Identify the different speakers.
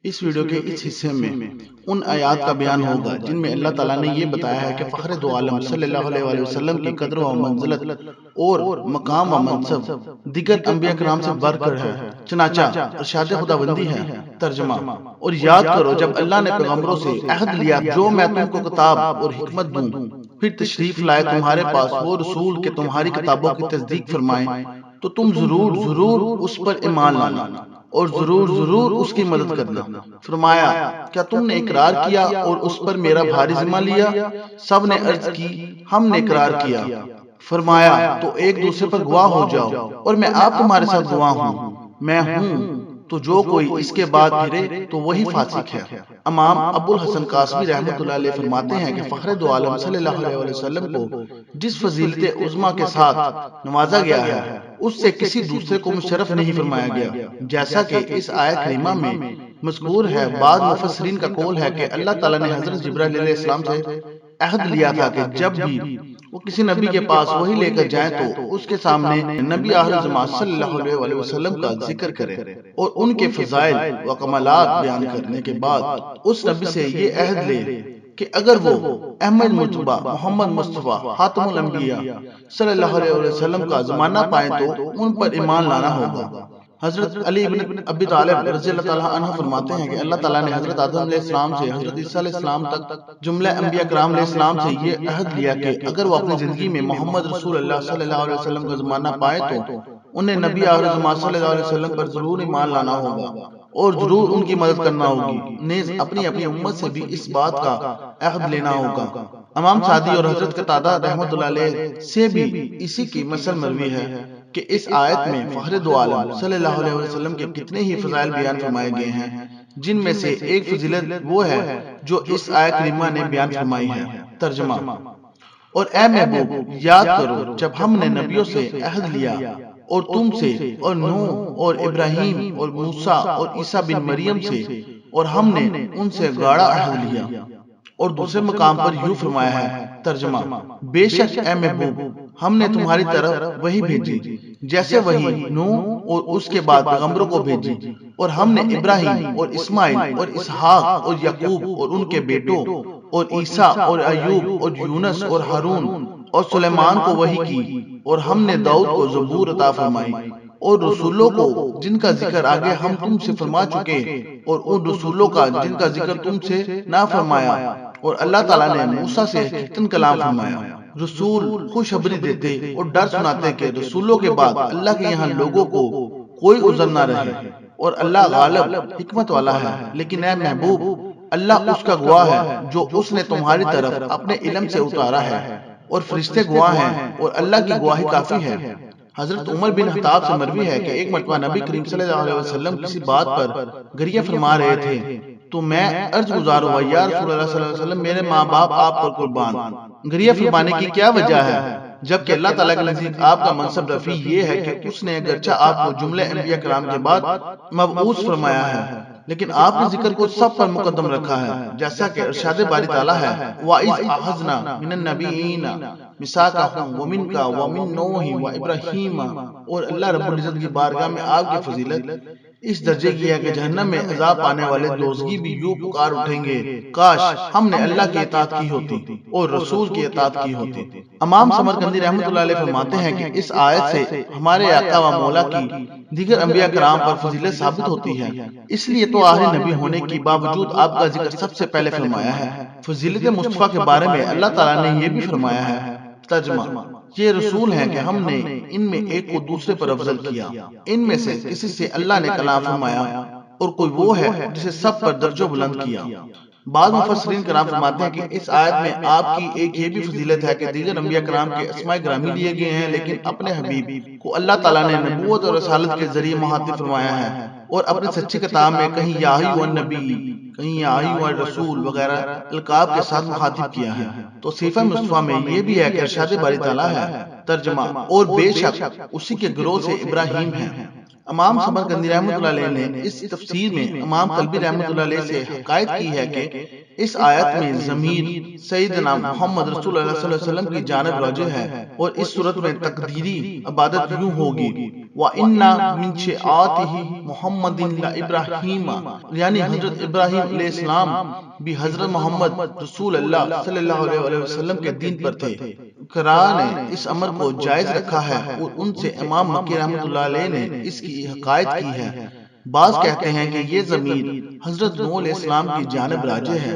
Speaker 1: اس video کے اس حصے میں ان آیات کا بیان ہوگا جن میں اللہ تعالیٰ نے یہ بتایا ہے کہ فخر دو عالم صلی اللہ علیہ وآلہ وسلم کی قدر و منزلت اور مقام و منصب دیگر انبیاء کرام سے بڑھ کر ہے، چنانچہ ارشاد خداوندی ہے۔ ترجمہ: اور یاد کرو جب اللہ نے پیغمبروں سے عہد لیا جو میں تم کو کتاب اور حکمت دوں، پھر تشریف لائے تمہارے پاس وہ رسول کہ تمہاری کتابوں کی تصدیق فرمائیں، تو تم ضرور اس پر ایمان لانا اور ضرور اس کی مدد کرنا۔ فرمایا، کیا تم نے اقرار کیا اور اس پر میرا بھاری ذمہ لیا؟ سب نے عرض کی، ہم نے اقرار کیا۔ فرمایا، تو ایک دوسرے پر گواہ ہو جاؤ اور میں آپ تمہارے ساتھ گواہ ہوں، میں ہوں، تو جو کوئی اس کے بعد پھرے تو وہی فاسق ہے۔ امام ابو الحسن قاسمی رحمۃ اللہ علیہ فرماتے ہیں کہ فخر دو عالم صلی اللہ علیہ وسلم کو جس فضیلت عظمیٰ کے ساتھ نوازا گیا ہے اس سے کسی دوسرے کو مشرف نہیں فرمایا گیا، جیسا کہ اس آیت کریمہ میں مذکور ہے۔ بعض مفسرین کا قول ہے کہ اللہ تعالیٰ نے حضرت جبرائیل علیہ السلام سے عہد لیا تھا کہ جب بھی وہ کسی نبی کے پاس وحی لے کر جائیں تو اس کے سامنے نبی آخر زمان صلی اللہ علیہ وسلم کا ذکر کریں اور ان کے فضائل و کمالات بیان کرنے کے بعد اس نبی سے یہ عہد لے کہ اگر وہ احمد مجتبیٰ محمد مصطفیٰ خاتم الانبیاء صلی اللہ علیہ وسلم کا زمانہ پائیں تو ان پر ایمان لانا ہوگا۔ حضرت علی بن ابی طالب رضی اللہ تعالیٰ عنہ فرماتے ہیں کہ اللہ تعالیٰ نے حضرت آدم علیہ السلام سے حضرت عیسیٰ علیہ السلام تک جملہ انبیاء کرام علیہ السلام سے یہ عہد لیا کہ اگر وہ اپنی زندگی میں محمد رسول اللہ صلی اللہ علیہ وسلم کا زمانہ پائے تو انہیں نبی آخر زمان صلی اللہ علیہ وسلم پر ضرور ایمان لانا ہوگا اور ضرور ان کی مدد کرنا ہوگی، نیز اپنی امت سے بھی اس بات کا عہد لینا ہوگا۔ امام سعدی اور حضرت قتادہ رحمۃ اللہ علیہ سے بھی اسی کی مثل مروی ہے کہ اس آیت میں فخر دو عالم صلی اللہ علیہ وسلم کے کتنے ہی فضائل بیان فرمائے گئے ہیں، جن میں سے ایک فضیلت وہ ہے جو اس آیت کریمہ نے بیان فرمائی ہے۔ ترجمہ: اور اے محبوب یاد کرو جب ہم نے نبیوں سے عہد لیا اور تم سے اور نوح اور ابراہیم اور موسیٰ اور عیسیٰ بن مریم سے، اور ہم نے ان سے گاڑا عہد لیا۔ اور دوسرے مقام پر یوں فرمایا ہے۔ ترجمہ: بے شک اے محبوب ہم نے تمہاری طرف وحی بھیجی جیسے وحی نوح اور اس کے بعد پیغمبروں کو بھیجی، اور ہم نے ابراہیم اور اسماعیل اور اسحاق اور یعقوب اور ان کے بیٹوں اور عیسیٰ اور ایوب اور یونس اور ہارون اور سلیمان کو وحی کی، اور ہم نے داؤد کو زبور عطا فرمائی، اور رسولوں کو جن کا ذکر آگے ہم تم سے فرما چکے، اور ان رسولوں کا جن کا ذکر تم سے نہ فرمایا، اور اللہ تعالیٰ نے موسیٰ سے حقیقتاً کلام فرمایا۔ رسول خوشخبری دیتے اور ڈر سناتے کہ رسولوں کے بعد اللہ کے یہاں لوگوں کو کوئی عذر نہ رہے، اور اللہ غالب حکمت والا ہے۔ لیکن اے محبوب اللہ اس کا گواہ ہے جو اس نے تمہاری طرف اپنے علم سے اتارا ہے، اور فرشتے گواہ ہیں، اور اللہ کی گواہی کافی ہے۔ حضرت عمر بن خطاب سے مروی ہے کہ ایک مرتبہ نبی کریم صلی اللہ علیہ وسلم کسی بات پر گریہ فرما رہے تھے تو میں عرض گزار ہوا، یا رسول اللہ صلی اللہ علیہ وسلم میرے ماں باپ آپ پر قربان۔ گریہ فرمانے کی کیا وجہ ہے؟ جبکہ اللہ تعالیٰ کے نزدیک آپ کا منصب رفیع یہ ہے کہ اس نے اگرچہ آپ کو جملہ انبیاء کرام کے بعد مبعوث فرمایا ہے، لیکن آپ نے ذکر کو سب پر مقدم رکھا ہے، جیسا کہ ارشاد باری تعالیٰ ہے، وَإِذْ أَخَذْنَا مِنَ النَّبِيِّينَ مِيثَاقَهُمْ وَمِنْكَ وَمِن نُوحٍ وَإِبْرَاهِيمَ۔ اور اللہ رب العزت کی بارگاہ میں آپ کی فضیلت اس درجے کی ہے کہ جہنم میں عذاب پانے والے دوزخی بھی یوں پکار اٹھیں گے، کاش ہم نے اللہ کی اطاعت کی ہوتی اور رسول کی اطاعت کی ہوتی۔ امام سمرقندی رحمۃ اللہ علیہ فرماتے ہیں کہ اس آیت سے ہمارے آقا و مولا کی دیگر انبیاء کرام پر فضیلت ثابت ہوتی ہے، اس لیے تو آخری نبی ہونے کی باوجود آپ کا ذکر سب سے پہلے فرمایا ہے۔ فضیلت مصطفیٰ کے بارے میں اللہ تعالیٰ نے یہ بھی فرمایا ہے۔ ترجمہ: یہ رسول ہیں کہ ہم نے ان میں ایک کو دوسرے پر افضل کیا، ان میں سے کسی سے اللہ نے کلام فرمایا اور کوئی وہ ہے جسے سب پر درجہ بلند کیا۔ بعض مفسرین کرام فرماتے ہیں کہ اس آیت میں آپ کی ایک یہ بھی فضیلت ہے کہ دیگر انبیاء کرام کے اسماء گرامی لیے گئے ہیں، لیکن اپنے حبیب کو اللہ تعالیٰ نے نبوت اور رسالت کے ذریعے مخاطب فرمایا ہے، اور اپنی سچی کتاب میں کہیں یا ایھا النبی، کہیں یا ایھا الرسول وغیرہ القاب کے ساتھ مخاطب کیا ہے۔ تو صفہ مصطفیٰ میں یہ بھی ہے کہ ارشاد باری تعالیٰ ہے۔ ترجمہ: اور بے شک اسی کے گروہ سے ابراہیم ہیں۔ امام سمرقندی رحمۃ اللہ علیہ نے اس تفسیر میں امام قلبی رحمۃ اللہ علیہ سے حکایت کی ہے کہ اس آیت میں ضمیر سیدنا محمد رسول اللہ صلی اللہ علیہ وسلم کی جانب راجع ہے، اور اس صورت میں تقدیری عبادت یوں ہوگی وَإِنَّا مِن شِعَاتِهِ مُحَمَّدٍ لَإِبْرَاهِيمَ، یعنی حضرت ابراہیم علیہ السلام بھی حضرت محمد رسول اللہ صلی اللہ علیہ وسلم کے دین پر تھے۔ قرآن نے اس امر کو جائز رکھا ہے، اور ان سے امام مکی رحمۃ اللہ علیہ نے اس کی حکایت کی ہے۔ بعض کہتے ہیں کہ یہ ضمیر حضرت نوح علیہ السلام کی جانب راجع ہے،